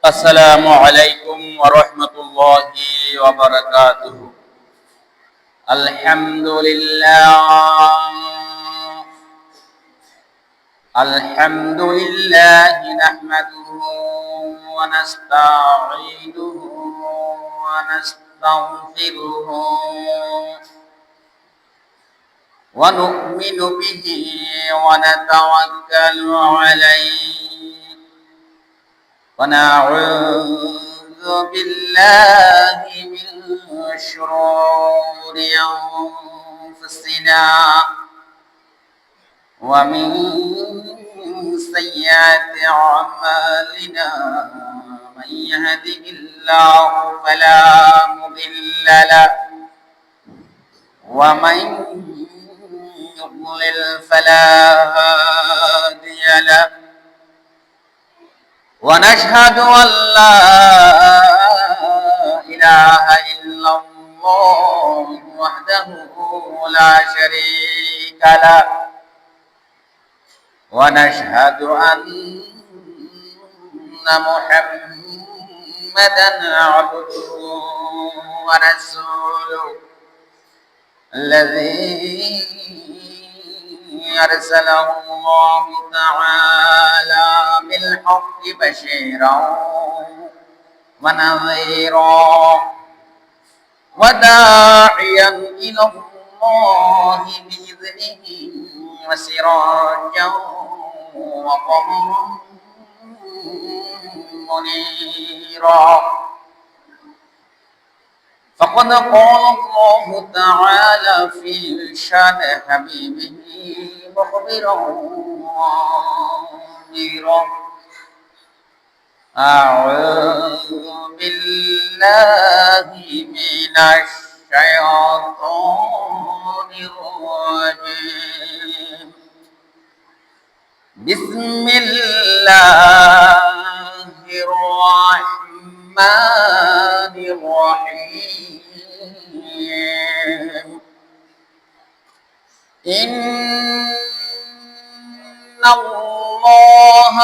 আসসালামু আলাইকুম ওয়া রাহমাতুল্লাহি ওয়া বারাকাতুহু। আলহামদুলিল্লাহ নাহমাদুহু ওয়া নাস্তাঈনুহু ওয়া নাস্তাগফিরুহু ওয়া নু'মিনু বিহি ওয়া নাতাওয়াক্কালু আলাইহি ونعوذ بالله من شرور أنفسنا ومن سيئات أعمالنا من يهده الله فلا مضل له ومن يضلل فلا هادي له ونشهد أن لا إله إلا الله وحده لا شريك له ونشهد أن محمدا عبده ورسوله الذي أرسله الله تعالى بالحق بشيرا ونذيرا وداعيا إلى الله بإذنه وسراجا وقمرا منيرا فقد قال الله تعالى في شان حبيبه مخبرا ونذيرا أعوذ بالله من الشيطان الرجيم بسم الله الرحمن الرحيم إن الله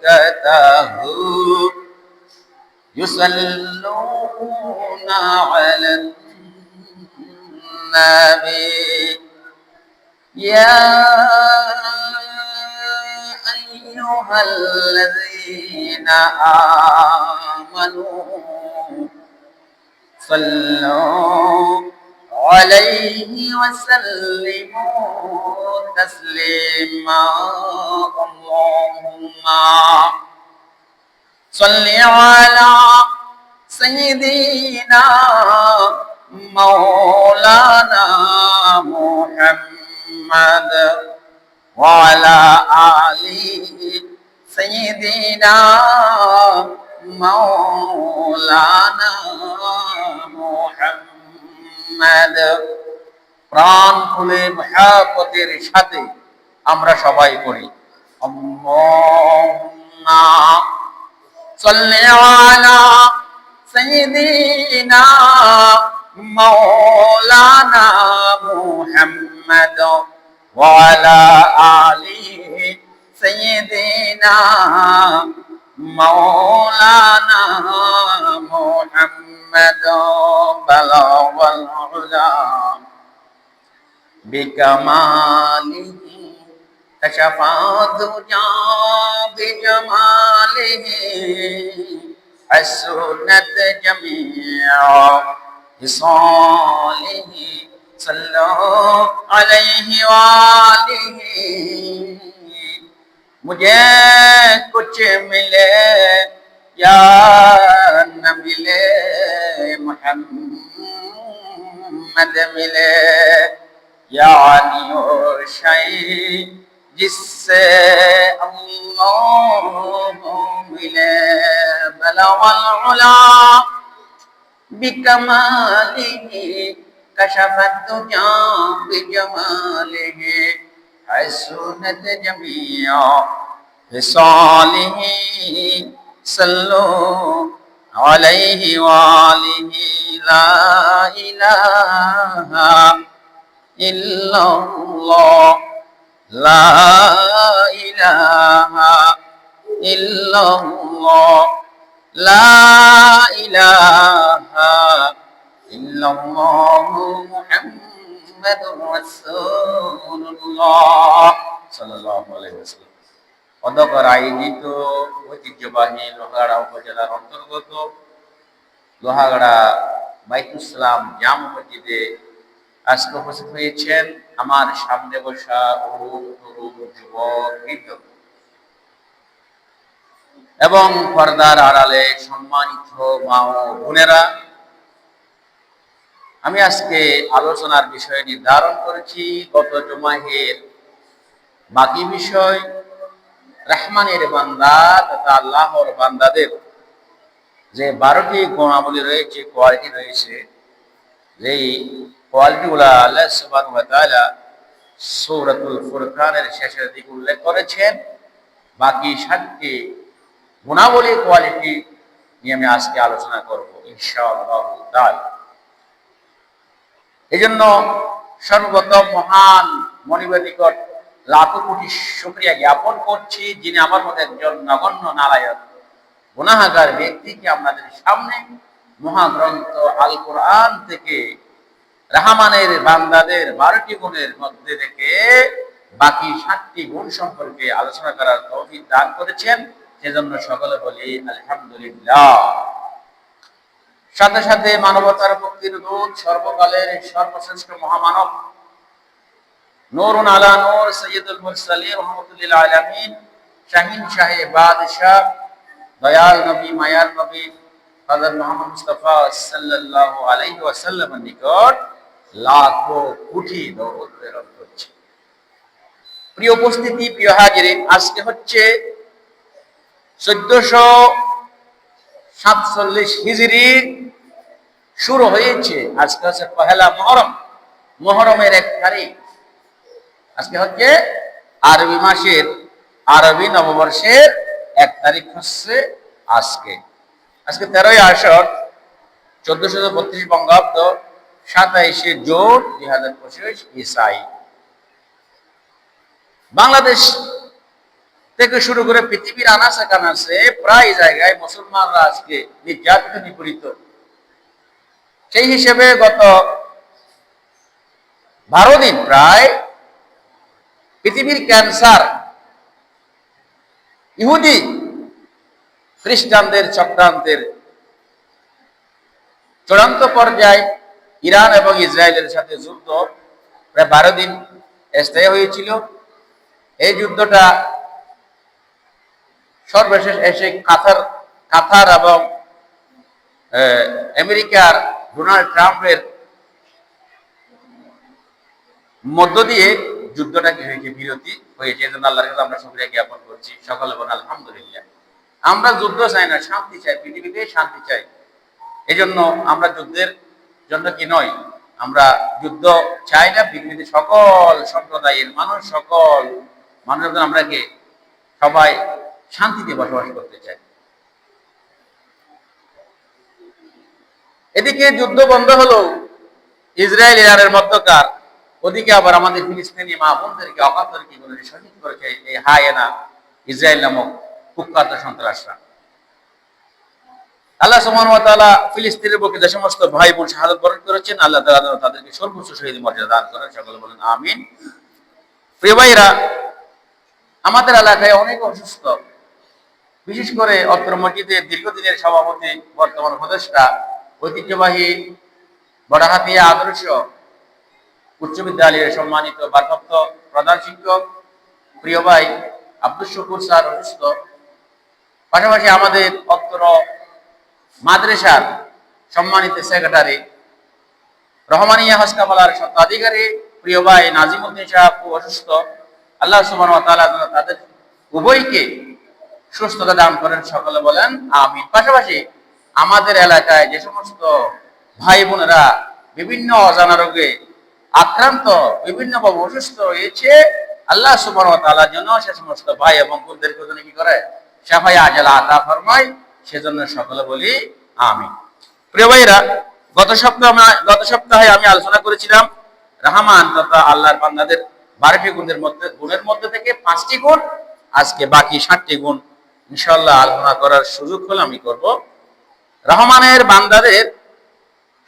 وملائكته يصلون على النبي يا أيها الذين آمنوا صلوا عليه وسلموا تسليما اللهم صل على سيدنا مولانا محمد وعلى آل سيدنا مولانا محمد প্রাণ খুলে মহাব্বতের সাথে আমরা সবাই করি আল্লাহুম্মা সাল্লি আলা সাইয়্যিদিনা মাওলানা মুহাম্মদ ওয়া আলা আলি সাইয়্যিদিনা মাওলানা মুহাম্মদ বালাগাল উলা বিকামালিহি কাশাফা দুজা বিজামালিহি আসুনাত জামিআ হিসালিহি সাল্লাল্লাহু আলাইহি ওয়া আলিহি मुझे कुछ मिले या न मिले मोहम्मद मिले यानी और शय जिससे अल्लाह मिले बलवल उला बिकमालिही कशफत दुजा बिजमालिही حسنت جميع خصاله صلوا عليه وآله لا إله إلا الله لا إله ইল্লাল্লাহ লা ইলাহা ইল্লাল্লাহু মুহাম্মাদুর রাসূলুল্লাহ সাল্লাল্লাহু আলাইহি ওয়াসাল্লাম। অধ্যক্ষর আয়োজিত ঐতিহ্যবাহী লোহাগাড়া উপজেলার অন্তর্গত লোহাগাড়া বাইতুল ইসলাম জামে মসজিদে আজকে উপস্থিত হয়েছেন আমার সামনে বসা তরুণ যুবক বৃদ্ধ এবং পর্দার আড়ালে সম্মানিত মা ও বোনেরা। আমি আজকে আলোচনার বিষয় নির্ধারণ করেছি গত জুমাহের বাকি বিষয় রহমানের বান্দা তথা আল্লাহর বান্দাদের যে 12টি গুণাবলী রয়েছে, কোয়ালিটি রয়েছে, যেই কোয়ালিটিগুলো আল্লাহ সুবহানাহু ওয়া তাআলা সূরাতুল ফুরকানের শেষের দিকে উল্লেখ করেছেন। বাকি 7টি গুণাবলী কোয়ালিটি নিয়ে আমি আজকে আলোচনা করব ইনশাআল্লাহ তাআলা। এজন্য সর্বপ্রথম মহান মনিবের নিকট লাখো কোটি শুকরিয়া জ্ঞাপন করছি, যিনি আমার মতো একজন নগণ্য নালায়ক গুনাহগার ব্যক্তিকে আপনাদের সামনে মহাগ্রন্থ আল কোরআন থেকে রহমানের বান্দাদের 12টি গুণের মধ্যে থেকে বাকি 7টি গুণ সম্পর্কে আলোচনা করার তৌফিক দান করেছেন। সেজন্য সকলে বলি আলহামদুলিল্লাহ। সাথে সাথে মানবতার মুক্তির দূত, সর্বকালের সর্বশ্রেষ্ঠ মহামানব, নূরুন আলা নূর, সাইয়্যিদুল মুরসালিন, রাহমাতুল লিল আলামিন, শাহিন শাহে বাদশাহ, দয়াল নবী, মায়ার নবী হযরত মুহাম্মদ মুস্তাফা সাল্লাল্লাহু আলাইহি ওয়াসাল্লামের নিকট লাখো কোটি দরুদ প্রেরণ করছি। প্রিয় উপস্থিতি, প্রিয় হাজিরিন, আজকে হচ্ছে 1447 হিজরি শুরু হয়েছে। আজকে হচ্ছে পহেলা মুহররম, মুহররমের 1 তারিখ। আজকে হচ্ছে আরবি মাসের আরবি নববর্ষের 1 তারিখ হচ্ছে আজকে। আজকে 13ই আষাঢ় 1432 বঙ্গাব্দ, 27শে জুন 2025 ঈসাই। বাংলাদেশ থেকে শুরু করে পৃথিবীর আনাচে কানাচে প্রায় জায়গায় মুসলমানরা আজকে নির্যাতিত, নিপীড়িত। সেই হিসেবে গত 12 দিন প্রায় পৃথিবীর ক্যান্সার ইহুদি খ্রিস্টানদের চক্রান্তের চূড়ান্ত পর্যায়ে ইরান এবং ইসরায়েলের সাথে যুদ্ধ প্রায় 12 দিন স্থায়ী হয়েছিল। এই যুদ্ধটা সর্বশেষ এসে কাতার এবং আমেরিকার ডোনাল্ড ট্রাম্পের মধ্য দিয়ে যুদ্ধটা কি হয়েছে, বিরতি হয়েছে। এজন্য আল্লাহর কাছে আমরা শুকরিয়া জ্ঞাপন করছি। সকলে বলেন আলহামদুলিল্লাহ। আমরা যুদ্ধ চাই না, শান্তি চাই, পৃথিবীতে শান্তি চাই। এজন্য আমরা যুদ্ধের জন্য কি নয়, আমরা যুদ্ধ চাই না। পৃথিবীতে সকল সম্প্রদায়ের মানুষ, সকল মানুষজন আমরা কে সবাই শান্তিতে বসবাস করতে চাই। এদিকে যুদ্ধ বন্ধ হলো ইসরায়েল ইরানের মধ্যকার, ওদিকে আবার আমাদের ফিলিস্তিনি মা বোনদেরকে অকাতরকে শহীদ করেছে এই হায়েনা ইসরায়েল নামক কুখ্যাত সন্ত্রাসরা। আল্লাহ সুবহানাহু ওয়া তাআলা ফিলিস্তিনের বুকে যে সমস্ত ভাই বোন শাহাদাত বরণ করেছেন, আল্লাহ তাআলা তাদেরকে সর্বোচ্চ শহীদ মর্যাদা দান করেন। সকলে বলেন আমিন। প্রিয় ভাইরা, আমাদের এলাকায় অনেক অসুস্থ, বিশেষ করে অত্র মসজিদের দীর্ঘদিনের সভাপতি, বর্তমান উপদেষ্টা, ঐতিহ্যবাহী বড়হাতিয়া আদর্শ উচ্চ বিদ্যালয়ের সম্মানিত ভারপ্রাপ্ত প্রধান শিক্ষক প্রিয় ভাই আব্দুল শুকুর স্যার অসুস্থ। পাশাপাশি আমাদের অত্র মাদ্রাসার সম্মানিত সেক্রেটারি, রহমানিয়া হাসকামালার স্বত্বাধিকারী প্রিয় ভাই নাজিমউদ্দিন সাহেব অসুস্থ। আল্লাহ সুবহানাহু ওয়া তাআলা তাদের উভয়কে সুস্থতা দান করেন। সকলে বলেন আমিন। পাশাপাশি আমাদের এলাকায় যে সমস্ত ভাই বোনেরা বিভিন্ন অজানা রোগে আক্রান্ত, বিভিন্নভাবে অসুস্থ হয়েছে, আল্লাহ সুবহানাহু ওয়া তাআলার জন্য সে সমস্ত ভাই এবং বোনদেরকে জন্য কি করে শাফায়ে আজলা আতা ফরমায়। সেজন্য সকলে বলি আমিন। প্রিয় ভাইরা, গত সপ্তাহে আমি আলোচনা করেছিলাম রহমান তথা আল্লাহর বান্দাদের 12টি গুণের মধ্যে থেকে 5টি গুণ, আজকে বাকি 7টি গুণ ইনশাআল্লাহ আলোচনা করার সুযোগ হলে আমি করব। রহমানের বান্দাদের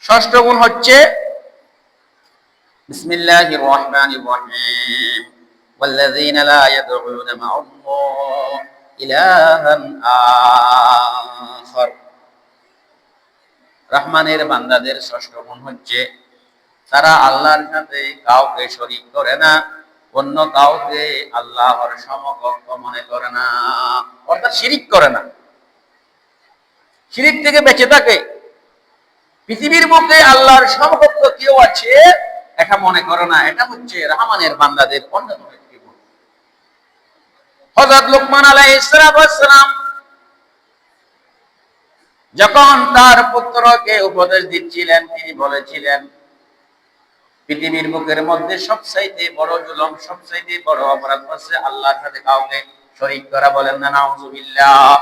ষষ্ঠ গুণ হচ্ছে বিসমিল্লাহির রহমানির রহিম ওয়াল্লাযীনা লা ইয়াদউনা মা'আল্লাহ ইলাহান আখার। রহমানের বান্দাদের ষষ্ঠ গুণ হচ্ছে তারা আল্লাহর সাথে কাউকে শরীক করে না, অন্য কাউকে আল্লাহর সমকক্ষ মনে করে না, অর্থাৎ শিরিক করে না, শিরিক থেকে বেঁচে থাকে। পৃথিবীর বুকে আল্লাহর সমকক্ষ কেউ আছে এটা মনে করে না। এটা হচ্ছে রহমানের বান্দাদের অন্যতম একটি গুণ। হযরত লুকমান আলাইহিস সালাম যখন তার পুত্রকে উপদেশ দিচ্ছিলেন, তিনি বলেছিলেন পৃথিবীর বুকের মধ্যে সবচাইতে বড় জুলুম, সবচাইতে বড় অপরাধ হচ্ছে আল্লাহর সাথে কাউকে শরীক করা। বলেন না নাউযুবিল্লাহ।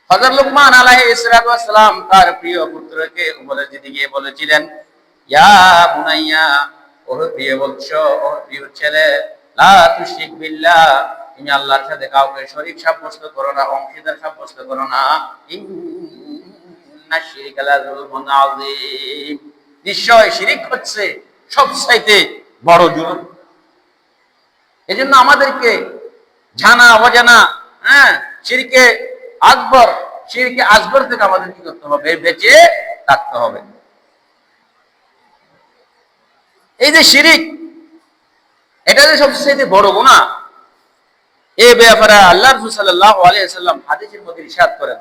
হযরত লুকমান আলাইহিস সালাম তার প্রিয় পুত্রকে উপদেশ দিতে গিয়ে বলেছিলেন, ইয়া বুনাইয়া, ও প্রিয় বৎস, ও প্রিয় ছেলে, লা তুশরিক বিল্লাহ, তুমি আল্লাহর সাথে কাউকে শরীক সাব্যস্ত করো না, অংশীদার সাব্যস্ত করো না। ইন্নাশ শিরকা লাযুলমুন আযীম, নিশ্চয় শিরিক হচ্ছে সবচাইতে বড় জুলুম। এজন্য আমাদেরকে জানা অজানা শিরকে আকবর, শিরকে আসগর থেকে আমাদের কি করতে হবে? বেঁচে থাকতে হবে। এই যে শিরিক, এটা যে সবচেয়ে বড় গুনাহ, এই ব্যাপারে আল্লাহ রাসূল সাল্লাল্লাহু আলাইহি ওয়াসাল্লাম হাদিসের মধ্যে ইরশাদ করেন,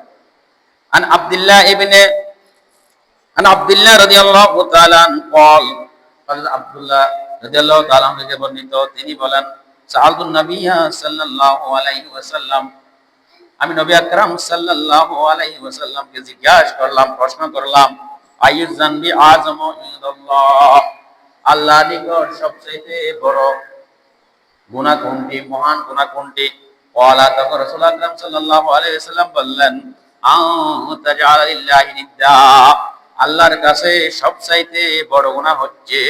আন আব্দুল্লাহ রাদিয়াল্লাহু তাআলা আনহু قال আব্দুল্লাহ রাদিয়াল্লাহু তাআলা থেকে বর্ণিত, তিনি বলেন, সাআলতুন নাবিয়্যা সাল্লাল্লাহু আলাইহি ওয়াসাল্লাম, আমি নবী আকরাম সাল্লাল্লাহু আলাইহি ওয়াসাল্লামকে জিজ্ঞাসা করলাম, প্রশ্ন করলাম, আইয়ুয যানবি আযমু ইনদাল্লাহ, আল্লাহর নিকট সবচেয়ে বড় গুনাহ কোনটি, মহান গুনাহ কোনটি? ওয়ালা তখন রাসূল আকরাম সাল্লাল্লাহু আলাইহি ওয়াসাল্লাম বললেন, তাজআলা লিল্লাহি নিদ্দা, আল্লাহর কাছে সবচাইতে বড় গুনাহ হচ্ছে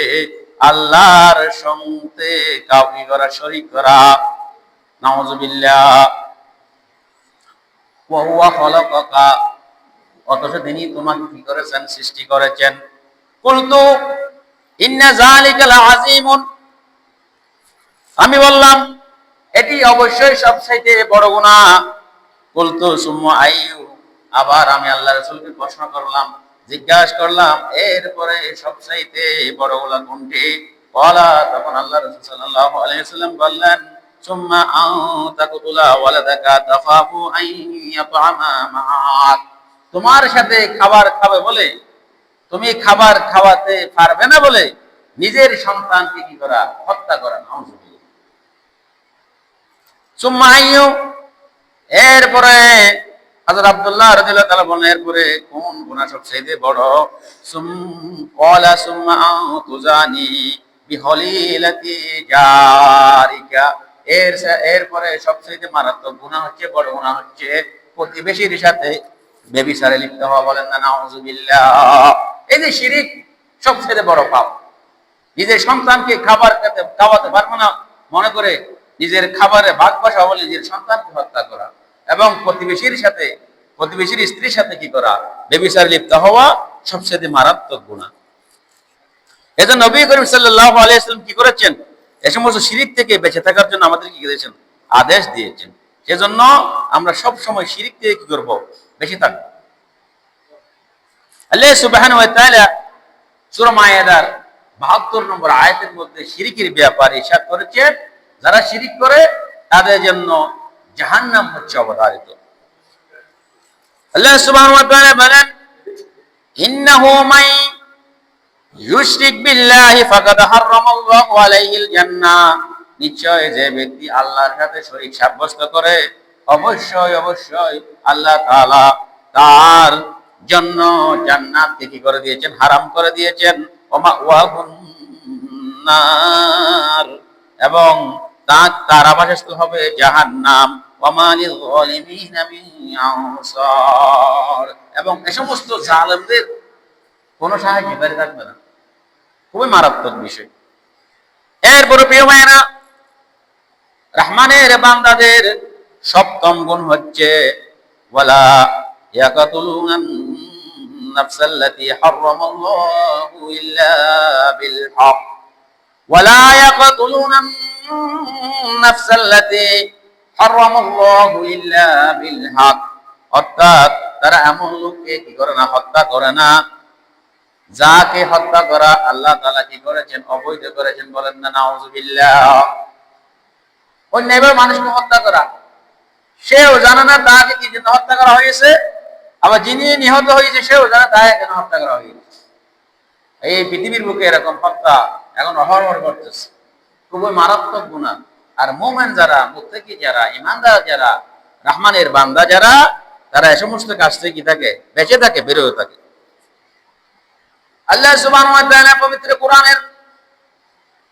আল্লাহর সঙ্গে কাউকে করা, শরীক করা। নাউযুবিল্লাহ। ওয়া হুয়া খালাকাকা, অথচ তিনি তোমাকে কি করেছেন? সৃষ্টি করেছেন। কুলতু ইন্না যালিকা লাযীমুন, আমি বললাম এটি অবশ্যই সবচাইতে বড় গুনাহ। কুলতু সুম্মা আইয়ু, আবার আমি আল্লাহর রাসূলকে প্রশ্ন করলাম, জিজ্ঞাসা করলাম, এরপরে সবচাইতে বড় গুনাহ কোনটি? ওয়ালা, তখন আল্লাহ রাসূল সাল্লাল্লাহু আলাইহি ওয়াসাল্লাম বললেন, সুম্মা তাকতুলা ওয়ালাদাকা তাখাফু আন ইয়াতআমা মা'আক, তোমার সাথে খাবার খাবে বলে, তুমি খাবার খাওয়াতে পারবে না বলে নিজের সন্তানকে কি করা? হত্যা করা। নাউযুবিল্লাহ। সুম্মা আইয়ু, এরপরে হযরত আব্দুল্লাহ রাদিয়াল্লাহু তাআলা বলেন, এরপরে কোন গুনাহ সবচেয়ে বড়? ক্বালা সুম্মা তুজানি বিহলিলাতি জারিকা, এরপরে সবচেয়ে মারাত্মক গুনাহ হচ্ছে, বড় গুনাহ হচ্ছে প্রতিবেশীর সাথে ব্যভিচারে লিপ্ত হওয়া। বলেন না নাউযুবিল্লাহ। এই যে শিরিক সবচেয়ে বড় পাপ। নিজের সন্তানকে খাবার খাওয়াতে পারবো না মনে করে নিজের খাবারে ভাগ বসা বলে নিজের সন্তানকে হত্যা করা, এবং প্রতিবেশীর সাথে, প্রতিবেশীর স্ত্রীর সাথে কি করা? ব্যভিচারে লিপ্ত হওয়া সবচেয়ে মারাত্মক গুনাহ। এজন্য নবী করিম সাল্লাল্লাহু আলাইহি ওয়াসাল্লাম কি করেছেন? এই সমস্ত শিরিক থেকে বেঁচে থাকার জন্য আমাদের কি দিয়েছেন? আদেশ দিয়েছেন। সেজন্য আমরা সব সময় শিরিক থেকে কি করব? বেঁচে থাকব। আল্লাহ সুবহানাহু ওয়া তাআলা সূরা মায়েদার ৭২ নম্বর আয়াতের মধ্যে শিরিকের ব্যাপারে ইরশাদ করেছেন, যারা শিরিক করে তাদের জন্য জাহান্নাম হচ্ছে অবধারিত। আল্লাহ সুবহানাহু ওয়া তাআলা বলেন, ইন্নাহু মান ইউশরিক বিল্লাহি ফাকাদ হারামাল্লাহু আলাইহিল জান্নাহ, নিশ্চয় যে ব্যক্তি আল্লাহর সাথে শরীক সাব্যস্ত করে অবশ্যই অবশ্যই আল্লাহ তাআলা তার জন্য জান্নাতকে কি করে দিয়েছেন? হারাম করে দিয়েছেন। ওমা ওয়াহুন নার, এবং তার আবাসস্থল হবে জাহান্নাম। ওমা লিল যালিমিনা মিন আনসার, এবং এই সমস্ত জালেমদের কোনো সাহায্যকারী থাকবে না। খুবই মারাত্মক বিষয়। এরপরে প্রিয় ভাইয়েরা, রহমানের বান্দাদের সপ্তম গুণ হচ্ছে ওয়ালা ইয়াকাতুলুনান নাফসাল্লাতী হারামাল্লাহু ইল্লা বিল হক ওয়ালা ইয়াকাতুলুনান নাফসাল্লাতী হারামাল্লাহু ইল্লা বিল হক, অর্থাৎ তারা এমন লোককে কি করে না, হত্যা করে না যাকে হত্যা করা আল্লাহ তাআলা কি করেছেন, অবৈধ করেছেন। বলেন না নাউযুবিল্লাহ। অন্যায়ভাবে মানুষকে হত্যা করা, সেও জানে না তাকে কি জন্য হত্যা করা হয়েছে, আবার যিনি নিহত হয়েছে সেও জানে তাকে কেন হত্যা করা হয়েছে। এই পৃথিবীর বুকে এরকম হত্যা এখন অহরহ করতেছে, খুবই মারাত্মক গুনাহ। আর মুমিন যারা, মুত্তাকি যারা, ঈমানদার যারা, রহমানের বান্দা যারা, তারা এই সমস্ত কাজ থেকে কি থাকে, বেঁচে থাকে, বেরোয় থাকে। আল্লাহ সুবহানাহু ওয়া তাআলা পবিত্র কোরআনের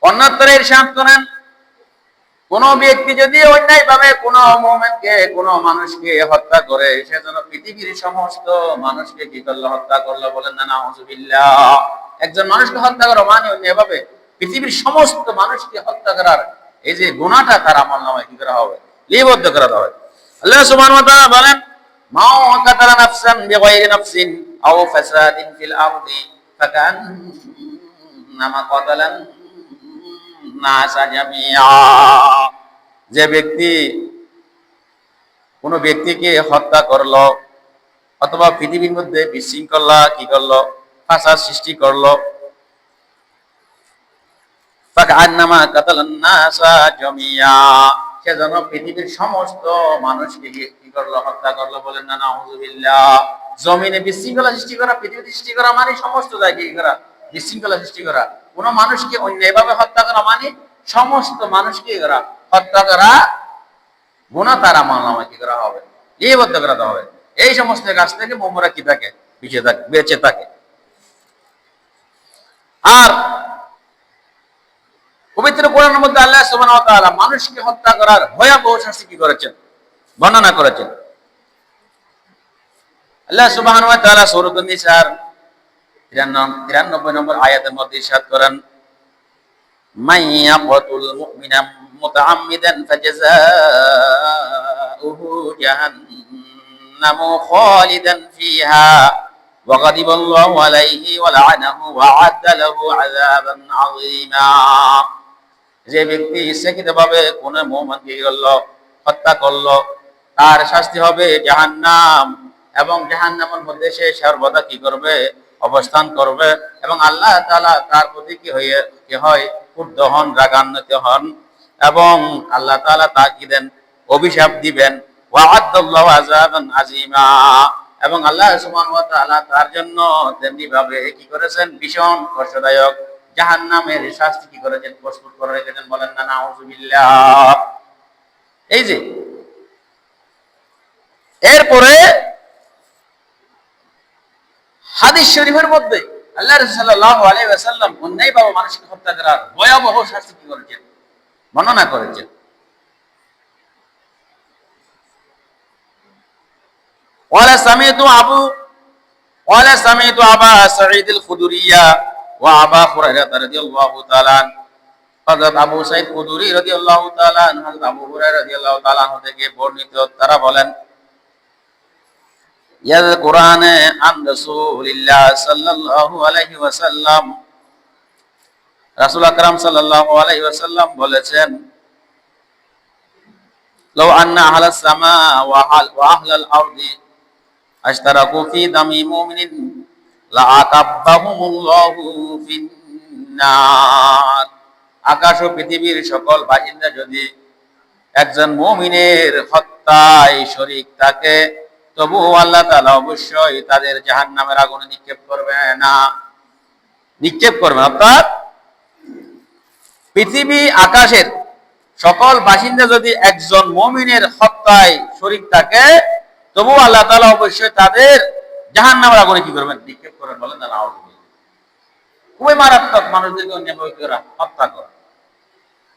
অন্যত্র ইরশাদ করেন, কোন ব্যক্তি যদি অন্যায়ভাবে কোন মুমিনকে, কোন মানুষকে হত্যা করে, সে যেন পৃথিবীর সমস্ত মানুষকে কি করলো, হত্যা করলো। বলেন না নাউযুবিল্লাহ। একজন মানুষকে হত্যা করা মানে অন্যায়ভাবে পৃথিবীর সমস্ত মানুষকে হত্যা করার এই যে গুনাহটা তার আমলনামায় কি করা হবে, লিপিবদ্ধ করা হবে। আল্লাহ সুবহানাহু ওয়া তাআলা বলেন, মা কাতালা নাফসান বিগাইরি নাফসিন আও ফাসাদিন ফিল আরদি ফাকান্নামা কাতালান নাসা জামিআ। যে ব্যক্তি কোন ব্যক্তিকে হত্যা করলো অথবা পৃথিবীর মধ্যে বিশৃঙ্খলা কি করলো, ফাসাদ সৃষ্টি করলো, ফাকান্নামা কাতালান নাসা জামিআ, সেজন্য পৃথিবীর সমস্ত মানুষকে কি করলো, হত্যা করলো। বলেন না নাউযুবিল্লাহ। জমিনে বিশৃঙ্খলা সৃষ্টি করা, পৃথিবীতে সৃষ্টি করা মানে সমস্ত জায়গায় কি করা, বিশৃঙ্খলা সৃষ্টি করা। কোন মানুষকে অন্যায়ভাবে হত্যা করা মানে সমস্ত মানুষকে হত্যা করা গুনাহ তার আমলনামায় কি করা হবে, লিপিবদ্ধ করা হবে। এই সমস্ত কাজ থেকে মুমিনরা কি থাকে, বেঁচে থাকে। আর পবিত্র কোরআনের মধ্যে আল্লাহ সুবহানাহু ওয়া তাআলা মানুষকে হত্যা করার ভয়াবহ শাস্তি কি করেছেন, বর্ণনা করেছেন। আল্লাহ সুবহানাহু ওয়া তাআলা সূরাতুন নিসার 93 নম্বর আয়াতের মধ্যে ইরশাদ করেন, মান ইয়াকতুল মুমিনা মুতাআম্মিদান ফাজাযাউহু জাহান্নামু খালিদান ফিহা ওয়া গাদিবাল্লাহু আলাইহি ওয়া লা'নাহু ওয়া আ'আদ্দা লাহু আযাবান আযীমা। যে ব্যক্তি ইচ্ছাকৃতভাবে কোন মুমিনকে হত্যা করলো, তার শাস্তি হবে জাহান্নাম, এবং জাহান্নামের মধ্যে সে সর্বদা কি করবে, অবস্থান করবে। এবং আল্লাহ তাআলা তার প্রতি কি হয়, ক্রুদ্ধ হন, রাগান্বিত হন, এবং আল্লাহ তাআলা তাকে দেন, অভিশাপ দিবেন। ওয়া'আদাল্লাহু আযাবান আযীমা, এবং আল্লাহ সুবহানাহু ওয়া তাআলা তার জন্য তেমনি ভাবে কি করেছেন, ভীষণ কষ্টদায়ক জাহান্নামের শাস্তি কি করেছেন, প্রস্তুত করে রেখেছেন। বলেন না নাউযুবিল্লাহ। এই যে এরপরে হাদিস শরীফের মধ্যে আল্লাহ রাসূল সাল্লাল্লাহু আলাইহি ওয়াসাল্লাম অন্যায়ভাবে মানুষকে হত্যা করার ভয়াবহ শাস্তি কি করেছেন, বর্ণনা করেছেন। ওয়ালা সামিতু আবা সাঈদ আল-খুদরিয়া ওয়া আবা হুরায়রা রাদিয়াল্লাহু তাআলা হযরত আবু সাঈদ খুদরি রাদিয়াল্লাহু তাআলা হযরত আবু হুরায়রা রাদিয়াল্লাহু তাআলা থেকে বর্ণিত, তারা বলেন, ইয়াযকুরানা আন রাসূলিল্লাহ সাল্লাল্লাহু আলাইহি ওয়াসাল্লাম, রাসূল আকরাম সাল্লাল্লাহু আলাইহি ওয়াসাল্লাম বলেছেন, লাউ আন্না আহলাস সামা ওয়া আহলাল আরদি আশতারাকু ফি দামি মুমিনিন লাআকাব্বাহুমুল্লাহু ফিন্নার। আকাশ ও পৃথিবীর সকল বাসিন্দা যদি একজন মুমিনের হত্যায় শরীক থাকে, তবু আল্লাহ তাআলা অবশ্যই তাদের জাহান্নামের আগুনে নিক্ষেপ করবে না, নিক্ষেপ করবে। অর্থাৎ পৃথিবী আকাশের সকল বাসিন্দা যদি একজন মুমিনের হত্যায় শরীক থাকে, তবু আল্লাহ তাআলা অবশ্যই তাদের জাহান্নামের আগুনে কি করবেন, নিক্ষেপ করবেন। বলেন না নাউযুবিল্লাহ। খুবই মারাত্মক মানুষদেরকে অন্যায়ভাবে হত্যা করা।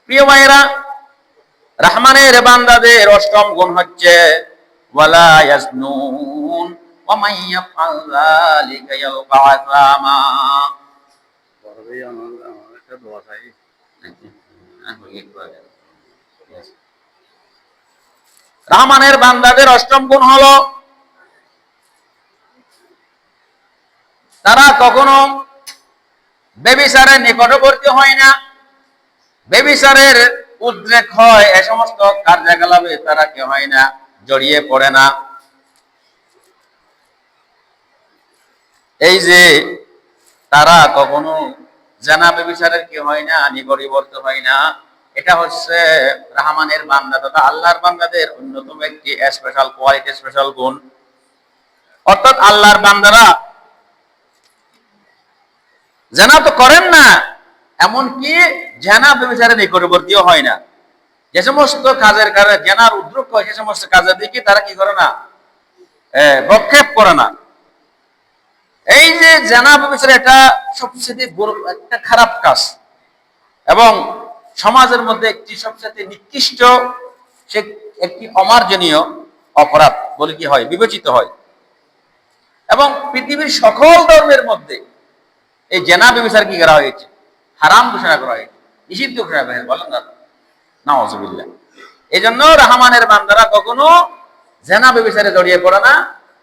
প্রিয় ভাইয়েরা, রহমানের বান্দাদের অষ্টম গুণ হচ্ছে ওয়ালা ইয়াজনুন ওয়া মান ইয়াফআল যালিকা ইয়ালকা আযামা। বড় ভাই আমার একটা দোয়া চাই। রহমানের বান্দাদের অষ্টম গুণ হলো তারা কখনো ব্যভিচারের নিকটবর্তী হয় না, ব্যভিচারের উদ্রেক হয় এ সমস্ত কার্যকলাপে তারা কি হয় না, জড়িয়ে পড়ে না। এই যে তারা কখনো জানা ব্যভিচারের কি হয় না, নিকটবর্তী হয় না, এটা হচ্ছে রহমানের বান্দা তথা আল্লাহর বান্দাদের অন্যতম একটি স্পেশাল কোয়ালিটি, স্পেশাল গুণ। অর্থাৎ আল্লাহর বান্দারা জানা তো করেন না, এমনকি জানা ব্যভিচারের নিকটবর্তীও হয় না। যে সমস্ত কাজের কারণে জানার উদ্রেক হয় সে সমস্ত কাজের দিকে তারা কি করে না, প্রক্ষেপ করে না। এই যে জানা ব্যভিচার, এটা সবচেয়ে একটা খারাপ কাজ এবং সমাজের মধ্যে একটি সবচেয়ে নিকৃষ্ট, সে একটি অমার্জনীয় অপরাধ বলে কি হয়, বিবেচিত হয়। এবং পৃথিবীর সকল ধর্মের মধ্যে এই জেনা ব্যভিচার কি করা হয়েছে, হারাম ঘোষণা করা হয়েছে, নিষিদ্ধ ঘোষণা করা হয়েছে, বলেন না নাউযুবিল্লাহ। এই জন্য রহমানের বান্দারা কখনো জেনা ব্যভিচারে জড়িয়ে পড়ে না,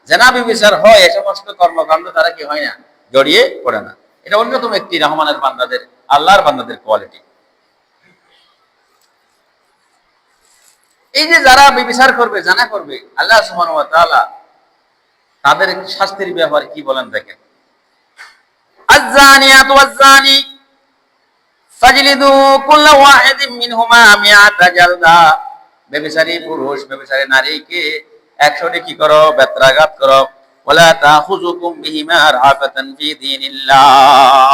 জেনা ব্যভিচার হয় এ সমস্ত কর্মকাণ্ড তারা কি হয় না, জড়িয়ে পড়ে না। এটা অন্যতম একটি রহমানের বান্দাদের, আল্লাহর বান্দাদের কোয়ালিটি। এই যে যারা ব্যভিচার করবে, জানা করবে, আল্লাহ সুবহানাহু ওয়া তাআলা তাদের শাস্তির ব্যাপারে কি বলেন দেখেন। আয-যানিয়াতু ওয়াজ-যানি ফাজলিদু কুল্লা ওয়াহিদিন মিনহুমা মিআতা জালদা। ব্যভিচারী পুরুষ, ব্যভিচারী নারীকে 100টি কি করো, বেত্রাঘাত করো। ওয়ালা তাখুযুকুম বিহিমা রাফাতান ফি দীনিল্লাহ।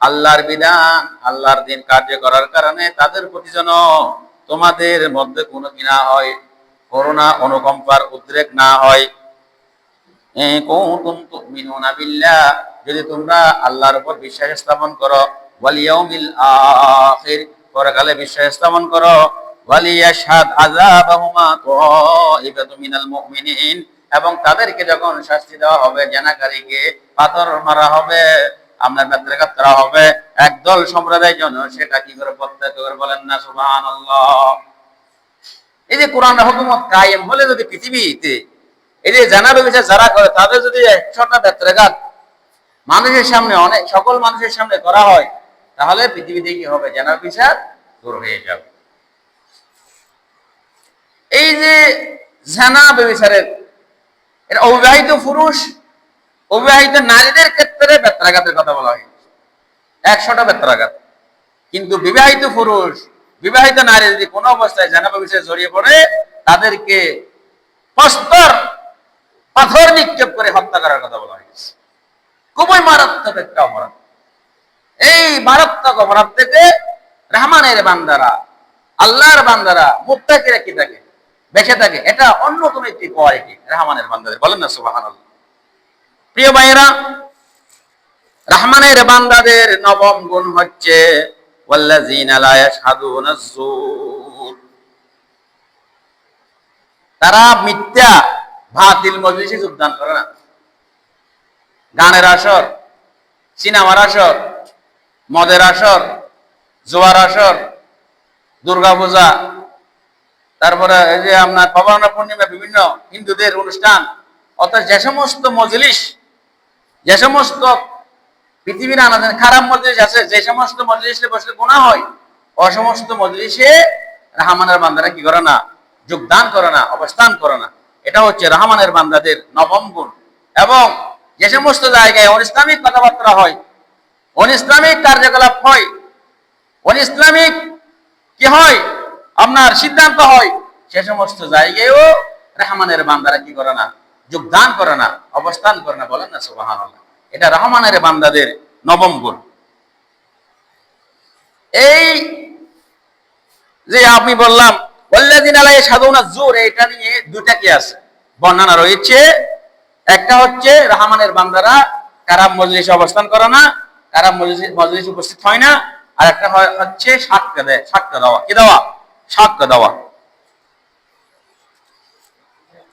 আল্লাহর বিধান, আল্লাহর দিন কার্য করার কারণে তাদের প্রতি যেন তোমাদের মধ্যে কোনো কি না হয়, করুণা অনুকম্পার উদ্রেক না হয়। কুনতুম তুমিনুনা বিল্লাহ, যদি তোমরা আল্লাহর উপর বিশ্বাস স্থাপন করো, ওয়াল ইয়াউমিল আখির, পরকালে বিশ্বাস স্থাপন করো, ওয়ালিয়াশহাদ আযাবাহুমা তাইফাতু মিনাল মুমিনিন, এবং তাদেরকে যখন শাস্তি দেওয়া হবে, জানাকারীকে পাথর মারা হবে, আপনার বেত্রাঘাত করা হবে, একদল সম্প্রদায়ের জন্য সেটা কি করে প্রত্যক্ষ করে, বলেন না সুবহানাল্লাহ। এই যে কোরআনের হুকুমত কায়েম হলে যদি পৃথিবীতে এই যে জানা ব্যভিচার যারা করে তাদের যদি 100টা বেত্রাঘাত মানুষের সামনে, অনেক সকল মানুষের সামনে করা হয়, তাহলে পৃথিবীতে কি হবে, জানা ব্যভিচার দূর হয়ে যাবে। এই যে জানা ব্যভিচারের, এটা অবিবাহিত পুরুষ, অবিবাহিত নারীদের ক্ষেত্রে বেত্রাঘাতের কথা বলা হয়, 100টা বেত্রাঘাত। কিন্তু বিবাহিত পুরুষ, বিবাহিত নারী যদি কোনো অবস্থায় জানা ব্যভিচারে জড়িয়ে পড়ে, তাদেরকে প্রস্তর পাথর নিক্ষেপ করে হত্যা করার কথা বলা হয়েছে। খুবই মারাত্মক একটা অপরাধ। এই মারাত্মক অপরাধ থেকে রহমানের বান্দারা, আল্লাহর বান্দারা, মুত্তাকিরা কি থাকে, বেঁচে থাকে। এটা অন্যতম একটি কোয়ালিটি রহমানের বান্দাদের, বলেন না সুবহানাল্লাহ। প্রিয় ভাইয়েরা, রহমানের বান্দাদের নবম গুণ হচ্ছে ওয়াল্লাযীনা লা ইয়াশহাদুনা আয-যুর। তারা মিথ্যা বাতিল মজলিসে যোগদান করে না। গানের আসর, সিনেমার আসর, মদের আসর, জোয়ার আসর, দুর্গাপূজা, তারপরে এই যে আপনার পাবনা পূর্ণিমা, বিভিন্ন হিন্দুদের অনুষ্ঠান, অর্থাৎ যে সমস্ত মজলিস, যে সমস্ত পৃথিবীর আনাদের খারাপ মজলিস আছে, যে সমস্ত মজলিসে বসলে গুনাহ হয়, ও সমস্ত মজলিসে রহমানের বান্দারা কি করে না, যোগদান করে না, অবস্থান করে না। এটা হচ্ছে রহমানের বান্দাদের নবম গুণ। এবং যে সমস্ত জায়গায় অনিসলামিক কথাবার্তা হয়, অনিসলামিক কার্যকলাপ হয়, অনিসলামিক কি হয়, আপনার সিদ্ধান্ত হয়, সে সমস্ত জায়গায়ও রহমানের বান্দারা কি করে না, যোগদান করে না, অবস্থান করে না, বলেন না সুবহানাল্লাহ। এটা রহমানের বান্দাদের নবম গুণ। এই যে আমি বললাম ওয়াল্লাযীনা লা ইয়াশহাদুনা আয-যুর, এটা নিয়ে দুইটা কি আছে, বর্ণনা রয়েছে। একটা হচ্ছে রহমানের বান্দারা খারাপ মজলিসে অবস্থান করে না, খারাপ মজলিসে উপস্থিত হয় না। আর একটা হচ্ছে সাক্ষ্য দেয়, সাক্ষ্য দেওয়া। কি দেওয়া? সাক্ষ্য দেওয়া।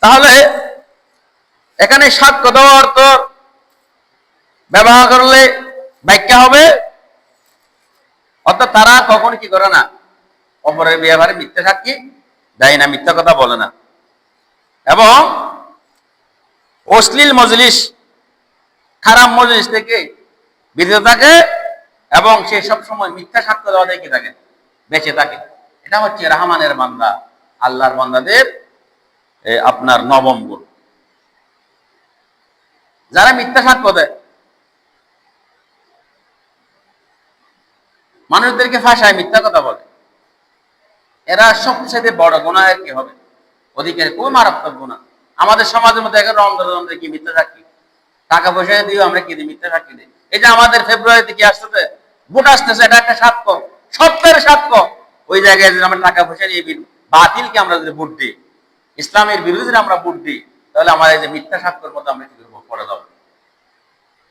তাহলে এখানে সাক্ষ্য দেওয়া অর্থ ব্যবহার করলে ব্যাখ্যা হবে, অর্থাৎ তারা কখন কি করে না, অপরের ব্যাপারে মিথ্যা সাক্ষী দেয় না, মিথ্যা কথা বলে না। এবং অশ্লীল মজলিস, খারাপ মজলিস থেকে বিরত থাকে এবং সে সব সময় মিথ্যা সাক্ষ্য দেওয়া থেকে থাকে, বেঁচে থাকে। এটা হচ্ছে রহমানের বান্দা, আল্লাহর বান্দাদের আপনার নবম গুণ। যারা মিথ্যা সাক্ষ্য দেয়, মানুষদেরকে ফাঁসায়, মিথ্যা কথা বলে, এরা সবচেয়ে বড় গুনাহের কি হবে, অধিকারী, খুবই মারাত্মক গুনাহ। আমাদের সমাজের মধ্যে এখন রমজান কি মিথ্যা সাক্ষী, টাকা পয়সা দিও আমরা কি দিই, মিথ্যা সাক্ষী দিই। এই যে আমাদের ফেব্রুয়ারিতে কি আসতেছে, ভোট আসতেছে, এটা একটা সাক্ষ্য, সত্যের সাক্ষ্য। ওই জায়গায় যদি আমরা টাকা পয়সা নিয়ে বাতিলকে আমরা যদি ভোট দিই, ইসলামের বিরোধীরা আমরা ভোট দিই, তাহলে আমার এই যে মিথ্যা সাক্ষ্যের মতো আমরা কি করবো, পড়ে যাবো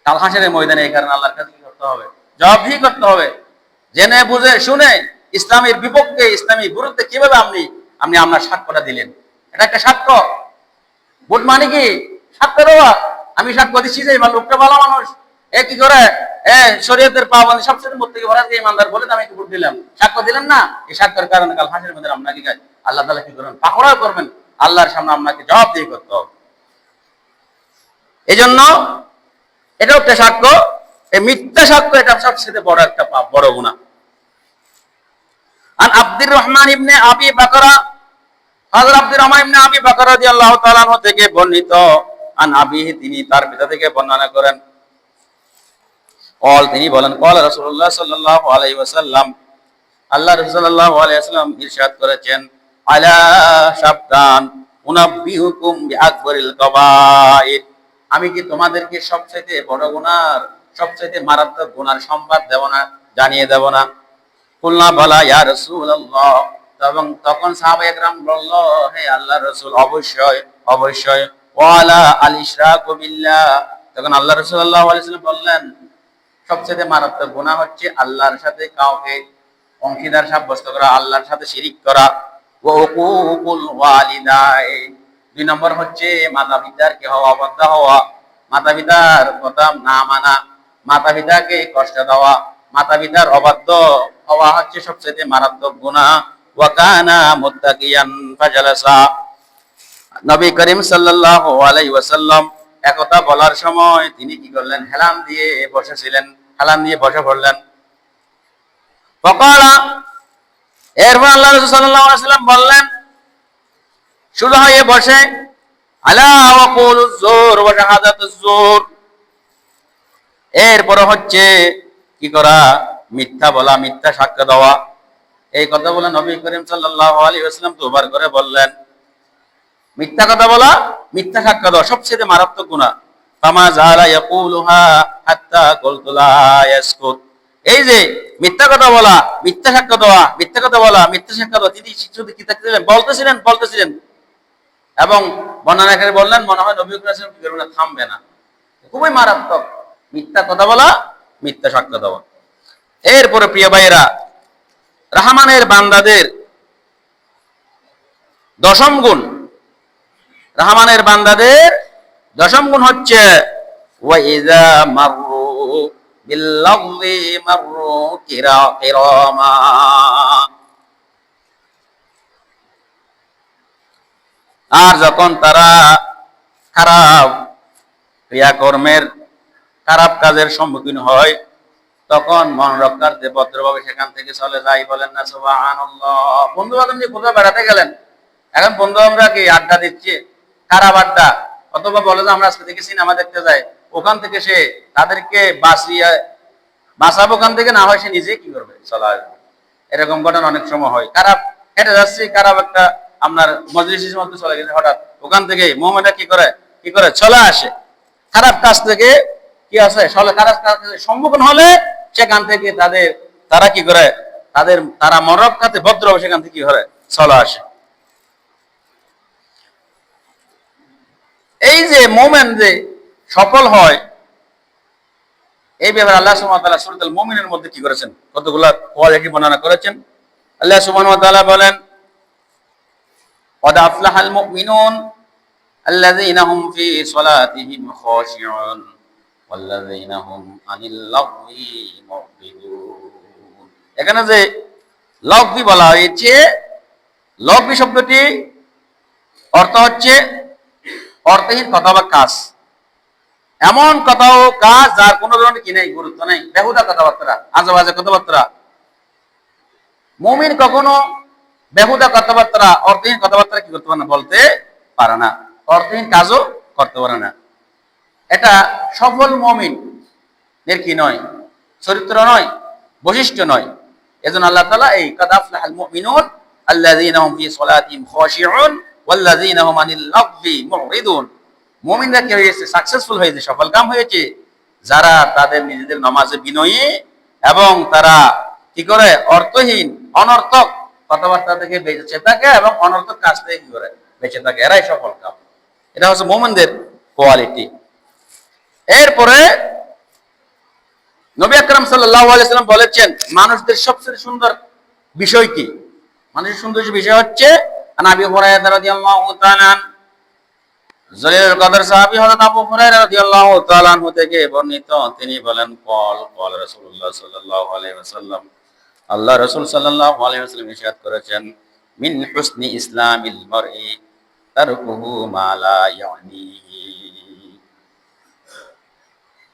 কাল হাসরের ময়দানে। এই কারণে আল্লাহর কাছে কি করতে হবে, জবাবদিহি করতে হবে। জেনে বুঝে শুনে ইসলামের বিপক্ষে, ইসলামী বিরুদ্ধে কিভাবে আপনি আপনার সাক্ষ্যটা দিলেন, এটা একটা সাক্ষ্য। ভোট মানে কি, সাক্ষ্য দেওয়া। আমি সাক্ষ্য দিচ্ছি যে লোকটা ভালো মানুষ, এ কি করে শরীয়তের পাবন্দি সবচেয়ে মধ্যে থেকে ভরা দিয়ে ইমানদার বলে আমি ভোট দিলাম, সাক্ষ্য দিলেন না। এই সাক্ষ্যের কারণে কাল হাসরের মধ্যে আপনাকে আল্লাহ তাআলা কি করবেন, পাকড়াও করবেন, আল্লাহর সামনে আপনাকে জবাবদিহি করতে হবে। এই জন্য এটাও একটা সাক্ষ্য, এই মিথ্যা সাক্ষ্য, এটা সবচেয়ে বড় একটা পাপ, বড় গুনাহ। আন আব্দুর রহমান ইবনে আবি বকরা, হযরত আব্দুর রহমান ইবনে আবি বকর রাদিয়াল্লাহু তাআলা আনহু থেকে বর্ণিত, আন আবিহি, তিনি তার পিতা থেকে বর্ণনা করেন, তিনি বলেন, ক্বালা রাসূলুল্লাহ সাল্লাল্লাহু আলাইহি ওয়াসাল্লাম, আল্লাহ রাসূল সাল্লাল্লাহু আলাইহি ওয়াসাল্লাম ইরশাদ করেছেন, আলা সাবধান, উনাব্বিহুকুম বিআকবারিল কাবাইর, আমি কি তোমাদেরকে সবচেয়ে বড় গুনার, সবচেয়ে মারাত্মক গুনার সংবাদ দেব না, জানিয়ে দেব না? কুলনা বলা, ইয়া রাসূলুল্লাহ, এবং তখন সাহাবায়ে কেরাম বলল, হে আল্লাহর রাসূল, অবশ্যই অবশ্যই। ওয়ালা আল ইশরাকু বিল্লাহ, তখন আল্লাহ রাসূল সাল্লাল্লাহু আলাইহি ওয়াসাল্লাম বললেন, সবচেয়ে মারাত্মক গুনাহ হচ্ছে আল্লাহর সাথে কাউকে অংশীদার সাব্যস্ত করা, আল্লাহর সাথে শিরিক করা। ওয়া উকুকুল ওয়ালিদাইন, 2 নম্বর হচ্ছে মাতা পিতার কি হওয়া, অবাধ্য হওয়া, মাতা পিতার কথা না মানা, মাতা পিতাকে কষ্ট দেওয়া, মাতা পিতার অবাধ্য হওয়া হচ্ছে সবচেয়ে মারাত্মক গুনাহ। ওয়া কানা মুত্তাকিয়ান ফাজালাসা, নবী করিম সাল্লাল্লাহু আলাইহি ওয়াসাল্লাম একথা বলার সময় তিনি কি করলেন, হেলান দিয়ে বসেছিলেন, হেলান দিয়ে বসে পড়লেন। ফাকালা, এরপর আল্লাহ রাসূল সাল্লাল্লাহু আলাইহি ওয়াসাল্লাম বললেন, শুরু হয়ে বসে, আলা ওয়া কুলুজ জুর ওয়া শাহাদাতুজ জুর, এরপর হচ্ছে কি করা, মিথ্যা বলা, মিথ্যা সাক্ষ্য দেওয়া। এই কথা বলে নবী করিম সাল্লাল্লাহু আলাইহি ওয়াসাল্লাম দুবার করে বললেন, মিথ্যা কথা বলা, মিথ্যা সাক্ষ্য দেওয়া সবচেয়ে মারাত্মক গুনাহ। ফামা জালা ইয়াকুলুহা হাত্তা কুলতু লা ইয়াসকুত, এই যে মিথ্যা কথা বলা, মিথ্যা সাক্ষ্য দেওয়া, মিথ্যা কথা বলা, মিথ্যা সাক্ষ্য দেওয়া, তিনি শুধু কি বলতেছিলেন এবং বর্ণনাকারী বললেন, মনে হয় নবী করিম সাল্লাল্লাহু আলাইহি ওয়াসাল্লাম থামবে না। খুবই মারাত্মক, মিথ্যা কথা বলা, মিথ্যা সাক্ষ্য দেওয়া। এরপরে প্রিয় ভাইয়েরা, রহমানের বান্দাদের দশম গুণ, রহমানের বান্দাদের দশম গুণ হচ্ছে, ওয়া ইযা মাররু বিল্লাগহি মাররু কিরামা, আর যখন তারা খারাপ ক্রিয়াকর্মের, খারাপ কাজের সম্মুখীন হয়, তখন মন রক্ষার্থে ভদ্রভাবে সেখান থেকে চলে যায়। বলেন না সুবহানাল্লাহ। বন্ধু বান্ধব নিয়ে কোথাও বেড়াতে গেলেন, এখন বন্ধু আমরা কি আড্ডা দিচ্ছি, খারাপ আড্ডা, অথবা বলে যে আমরা আজকে থেকে সিনেমা দেখতে যাই, ওখান থেকে সে তাদেরকে বাঁচাবো, ওখান থেকে না হয় সে নিজে কি করবে, চলে আসবে। এরকম ঘটনা অনেক সময় হয়। খারাপ হেঁটে যাচ্ছি, খারাপ একটা আপনার মজলিসের মধ্যে চলে গেছে, হঠাৎ ওখান থেকে মুমিনরা কি করে চলে আসে, খারাপ কাজ থেকে কি আছে, খারাপ কাজ সম্মুখীন হলে সেখান থেকে তারা কি করে, তারা মরক খাতে ভদ্র সেখান থেকে কি করে চলে আসে। এই যে মুমিন যে সফল হয়, এই ব্যাপারে আল্লাহ সুবহানাহু ওয়া তাআলা সূরাতুল মুমিনের মধ্যে কি করেছেন, কতগুলা কোয়ালিটি বর্ণনা করেছেন। আল্লাহ সুবহানাহু ওয়া তাআলা বলেন, ক্বাদ আফলাহাল মুমিনুন আল্লাযীনা হুম ফী সালাতিহিম খাশিউন ওয়াল্লাযীনা হুম আনিল লাগহি মুরিদুন। এখানে যে লাগবি বলা হয়েছে, লাগবি শব্দটি অর্থ হচ্ছে অর্থহীন কথা বা কাজ, এমন কথা ও কাজ যার কোনো ধরনের কি নেই, গুরুত্ব নেই, বেহুদা কথাবার্তা, আজে বাজে কথাবার্তা। মুমিন কখনো বেহুদা কথাবার্তা, অর্থহীন কথাবার্তা কি করতে পারে না, বলতে পারে না, অর্থহীন কাজও করতে পারে না। এটা সফল মুমিন এর কি নয়, চরিত্র নয়, বৈশিষ্ট্য নয়। এজন্য আল্লাহ তাআলা এই কাদ আফলাহাল মুমিনুন আল্লাযীনা হুম ফি সলাতিহিম খাশিউন ওয়াল্লাযীনা হুম আনিল লাগবি মুরিদুন। মুমিনরা কি হয়েছে, সাকসেসফুল হয়েছে, সফলকাম হয়েছে, যারা তাদের নিজেদের নামাজে বিনয়ী এবং তারা কি করে, অর্থহীন অনর্থক কথাবার্তা থেকে বেঁচে থাকে এবং অনর্থক কাজ থেকে কি করে বেঁচে থাকে, এরাই সফলকাম। এটা হচ্ছে মুমিনদের কোয়ালিটি। এরপরে নবী আকরাম সাল্লাল্লাহু আলাইহি সাল্লাম বলেছেন, মানুষদের সবচেয়ে সুন্দর বিষয় কি? মানুষের সুন্দর বিষয় হচ্ছে, আবু হুরায়রা রাদিয়াল্লাহু তাআলা জলিলুল কদর সাহাবী হযরত আবু হুরায়রা রাদিয়াল্লাহু তাআলা আনহু থেকে বর্ণিত, তিনি বলেন, ক্বাল রাসূলুল্লাহ সাল্লাল্লাহু আলাইহি ওয়াসাল্লাম, আল্লাহ রাসূল সাল্লাল্লাহু আলাইহি ওয়াসাল্লাম ইরশাদ করেছেন, মিন হুসনি ইসলামিল মারই তারকুহু মা লা ইয়ানিহি।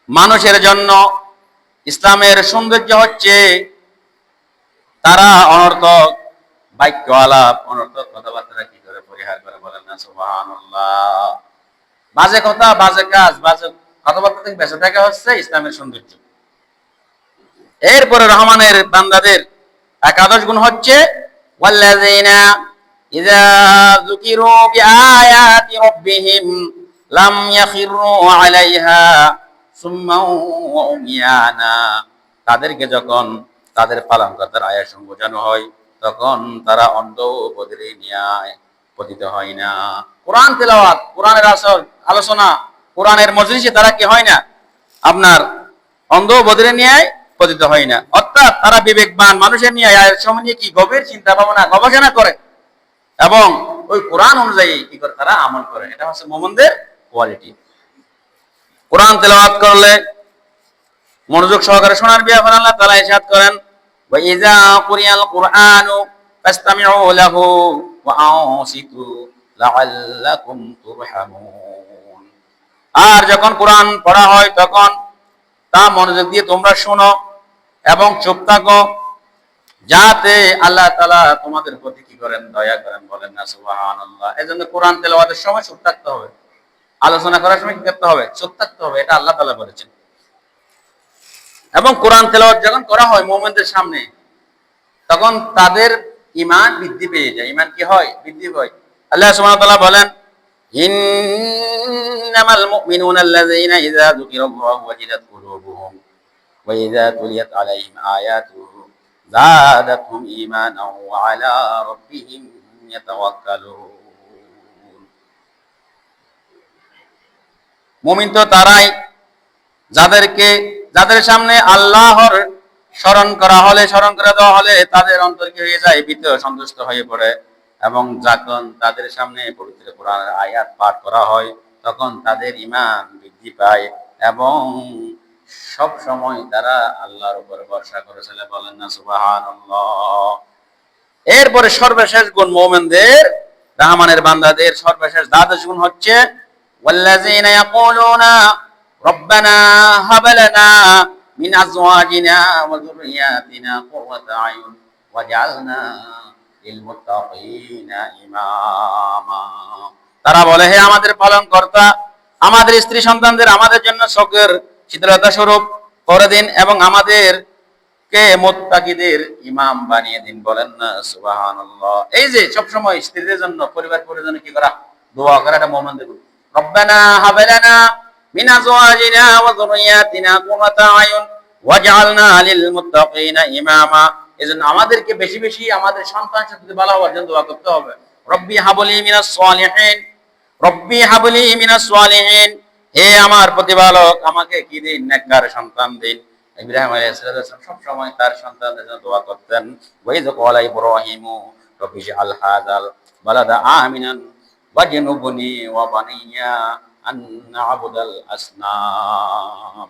মানুষের জন্য ইসলামের সৌন্দর্য হচ্ছে তারা অনর্থক বাক্য আলাপ, অনর্থক কথাবার্তা কি করে পরিহার করে, বলেন না সুবহানাল্লাহ। বাজে কথা, বাজে কাজ, বাজে কথাবার্তা থেকে বেঁচে থাকা হচ্ছে ইসলামের সৌন্দর্য। এরপরে রহমানের বান্দাদের একাদশ গুণ হচ্ছে, ওয়াল্লাযীনা ইযা যুকিরু বিআয়াতি রাব্বিহিম লাম ইয়াখিরু আলাইহা সুম্মান ওয়া উমিয়ানা। তাদেরকে যখন তাদের পালনকর্তার আয়াত বোঝানো হয়, তখন তারা অন্ধ বধিরে নিয়ে পতিত হয় না। কোরআন তেলাওয়াত, কোরআনের আলোচনা, কোরআনের মজলিসে তারা কি হয় না, আপনার অন্ধ বধিরে নিয়ে পতিত হয় না। অর্থাৎ তারা বিবেকবান মানুষের নিয়ে আয়াত সমূহ নিয়ে কি গভীর চিন্তা ভাবনা গবেষণা করে এবং ওই কোরআন অনুযায়ী কি করে তারা আমল করে। এটা হচ্ছে মুমিনদের কোয়ালিটি। কোরআন তেলাওয়াত করলে মনোযোগ সহকারে শোনার ব্যাপারে আল্লাহ তাআলা ইরশাদ করেন, ওয়া ইযা কুরিয়াল কুরআনু ফাসতামিউ লাহু ওয়া আনসিতু লাআল্লাকুম তুরহামুন। আর যখন কোরআন পড়া হয় তখন তা মনোযোগ দিয়ে তোমরা শোনো এবং চুপ থাকো, যাতে আল্লাহ তাআলা তোমাদের প্রতি কি করেন, দয়া করেন, বলেন না সুবহানাল্লাহ। এজন্য কোরআন তেলাওয়াতের সময় চুপ থাকতে হবে, আলোচনা করার সময় কি করতে হবে, চুপ থাকতে হবে, এটা আল্লাহ তাআলা বলেছেন। এবং কোরআন তেলাওয়াত যখন করা হয় মুমিনদের সামনে, তখন তাদের ঈমান বৃদ্ধি পেয়ে যায়। ঈমান কি হয়, বৃদ্ধি হয়। আল্লাহ সুবহানাহু ওয়া তাআলা বলেন, ইন্নামাল মুমিনুনা আল্লাযীনা ইযা যুকিরাল্লাহু ওয়াজিলাত কুলুবুহুম ওয়া ইযা তুলিয়াত আলাইহিম আয়াতুহু যাদাতহুম ঈমানাও ওয়া আলা রাব্বিহিম ইয়াতাওয়াক্কালুন। মুমিন তো তারাই যাদের সামনে আল্লাহর স্মরণ করা হলে, স্মরণ করে দেওয়া হলে তাদের অন্তর কি হয়ে যায়, ভীত সন্তুষ্ট হয়ে পড়ে। এবং যখন তাদের সামনে পবিত্র কোরআনের আয়াত পাঠ করা হয়, তখন তাদের ঈমান বৃদ্ধি পায় এবং সব সময় তারা আল্লাহর উপর ভরসা করে চলে, বলেন না সুবহানাল্লাহ। এরপরে সর্বশেষ গুণ মুমিনদের, রহমানের বান্দাদের সর্বশেষ দ্বাদশ গুণ হচ্ছে, ওয়াল্লাযীনা ইয়াকুলুনা রব্বানা হাব লানা মিন আজওয়াজিনা ওয়া যুররিয়াতিনা কুররাতা আয়ুন ওয়াজআলনা লিল মুত্তাকিনা ইমামা। তারা বলে, হে আমাদের পালনকর্তা, আমাদের স্ত্রী সন্তানদের আমাদের জন্য চোখের শীতলতা স্বরূপ করে দিন এবং আমাদেরকে মুত্তাকিদের ইমাম বানিয়ে দিন, বলেন না সুবহানাল্লাহ। এই যে সব সময় স্ত্রীদের জন্য, পরিবার পরিজনের কি করা, দোয়া করা, এটা মুমিনদের গুণ। রব্বানা হাব লানা মিন আজওয়াজিনা ওয়া যুররিয়াতিনা কুররাতা আয়ুন ওয়াজআলনা লিল মুত্তাকিনা ইমামা। এজন্য আমাদেরকে বেশি বেশি আমাদের সন্তান সন্ততি ভালো হওয়ার জন্য দোয়া করতে হবে। রব্বি হাবলি মিনাস সালিহিন, রব্বি হাবলি মিনাস সালিহিন, হে আমার প্রতিপালক আমাকে কি দিন, নেককার সন্তান দিন। ইব্রাহিম আলাইহিস সালাম সব সময় তার সন্তানদের জন্য দোয়া করতেন। ওয়া ইয ক্বালা ইব্রাহিমু রব্বি ইজআল হাযাল বালাদা আমিনান ওয়াজনুবনি ওয়া বানিয়া আন না'বুদাল আসনাম।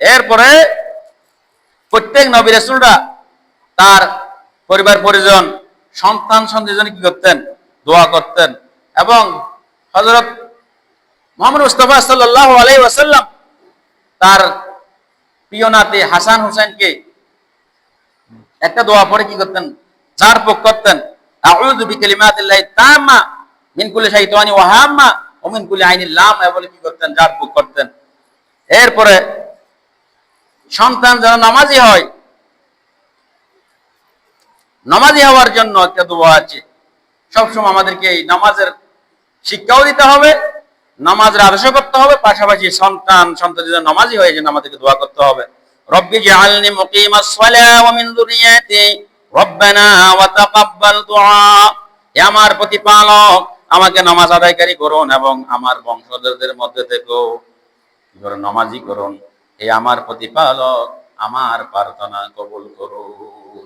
এরপরে প্রত্যেক নবী রাসূলরা তার পরিবার পরিজন, সন্তান সন্ততির জন্য কি করতেন, দোয়া করতেন। এবং হযরত মুহাম্মদ মুস্তাফা সাল্লাল্লাহু আলাইহি ওয়াসাল্লাম তার প্রিয় নাতি হাসান হুসাইনকে একটা দোয়া পড়ে কি করতেন, যার পক করতেন, আউযু বিকালিমাতিল্লাহি তাম্মা মিন কুল্লি শাইতানি ওয়া হাম্মা ওয়া মিন কুল্লি আইনিল লামা বলে কি করতেন, যার পক করতেন। এরপরে সন্তান যেন নামাজি হয়, নামাজি হওয়ার জন্য একটা দোয়া আছে। সবসময় আমাদেরকে এই নামাজের শিক্ষাও দিতে হবে, নামাজের আদর্শ করতে হবে, পাশাপাশি সন্তান যেন নামাজি হয়ে যেন আমাদেরকে দোয়া করতে হবে। রব্বি জাআলনি মুকিমাস সালাহ ওয়া মিন যুররিয়াতি রব্বানা ওয়া তাকাব্বাল দুআ। হে আমার প্রতিপালক, আমাকে নামাজ আদায়কারী করুন এবং আমার বংশধরদের মধ্যে থেকেও নামাজি করুন। হে আমার প্রতিপালক, আমার প্রার্থনা কবুল করুন।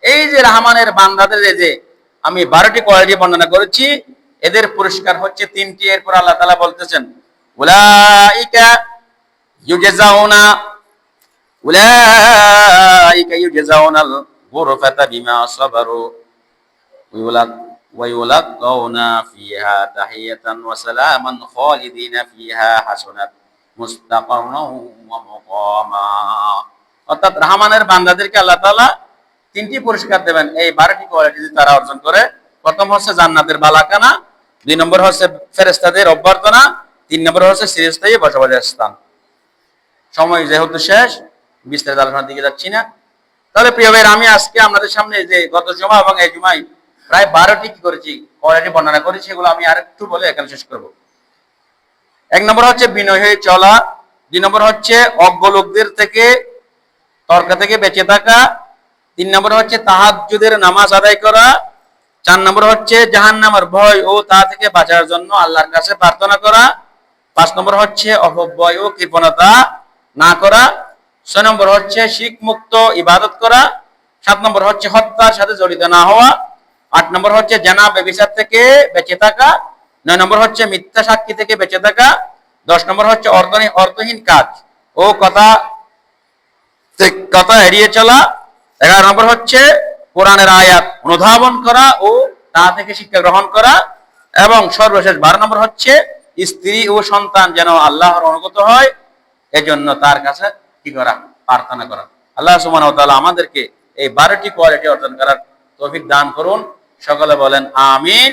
এই যে রহমানের বান্দাদের যে আমি 12টি কোয়ালিটি বর্ণনা করেছি, এদের পুরস্কার হচ্ছে 3টি। এরপর আল্লাহ তাআলা বলতেছেন, উলাইকা ইউজাউনাল গুরফাতা বিমা সাবারু ওয়া ইউলাকাউনা ফিহা তাহিয়াতান ওয়া সালামান খালিদিনা ফিহা হাসুনাত মুস্তাকাররান ওয়া মুকামা। অর্থাৎ রহমানের বান্দাদেরকে আল্লাহ তাআলা 3টি পুরস্কার দেবেন এই 12টি কোয়ালিটি যদি তারা অর্জন করে। প্রথম হচ্ছে জান্নাতের বালাখানা, 2 নম্বর হচ্ছে ফেরেশতাদের অভ্যর্থনা, 3 নম্বর হচ্ছে চিরস্থায়ী বসবাসের স্থান। সময় যেহেতু শেষ, বিস্তারিত আলোচনার দিকে যাচ্ছি না। তাহলে প্রিয় ভাইয়ের, আমি আজকে আপনাদের সামনে যে গত জুমা এবং এই জুমায় প্রায় 12টি কি করেছি কোয়ালিটি বর্ণনা করেছি, এগুলো আমি আরেকটু বলে এখানে শেষ করব। 1 নম্বর হচ্ছে বিনয় হয়ে চলা, 2 নম্বর হচ্ছে অজ্ঞ লোকদের থেকে তর্ক থেকে বেঁচে থাকা, 3 নম্বর হচ্ছে তাহাজ্জুদের নামাজ আদায় করা, 4 নম্বর হচ্ছে জাহান্নামের ভয় ও তা থেকে বাঁচার জন্য আল্লাহর কাছে প্রার্থনা করা, 5 নম্বর হচ্ছে অপব্যয় ও কৃপণতা না করা, 6 নম্বর হচ্ছে শিরক মুক্ত ইবাদত করা, 7 নম্বর হচ্ছে হত্যার সাথে জড়িত না হওয়া, 8 নম্বর হচ্ছে জেনা ব্যভিচার থেকে বেঁচে থাকা, 9 নম্বর হচ্ছে মিথ্যা সাক্ষী থেকে বেঁচে থাকা, 10 নম্বর হচ্ছে অর্থহীন কাজ ও কথা এড়িয়ে চলা, 11 নম্বর হচ্ছে কোরআনের আয়াত অনুধাবন করা ও তা থেকে শিক্ষা গ্রহণ করা, এবং সর্বশেষ 12 নম্বর হচ্ছে স্ত্রী ও সন্তান যেন আল্লাহর অনুগত হয়, এজন্য তার কাছে কি করা, প্রার্থনা করা। আল্লাহ সুবহানাহু ওয়া তাআলা আমাদেরকে এই 12টি কোয়ালিটি অর্জন করার তৌফিক দান করুন। সকলে বলেন আমিন।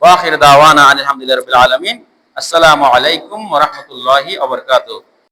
ওয়া আখির দাওয়ানা আলহামদুলিল্লাহি রাব্বিল আলামিন। আসসালামু আলাইকুম ওয়া রাহমাতুল্লাহি ওয়া বারাকাতুহু।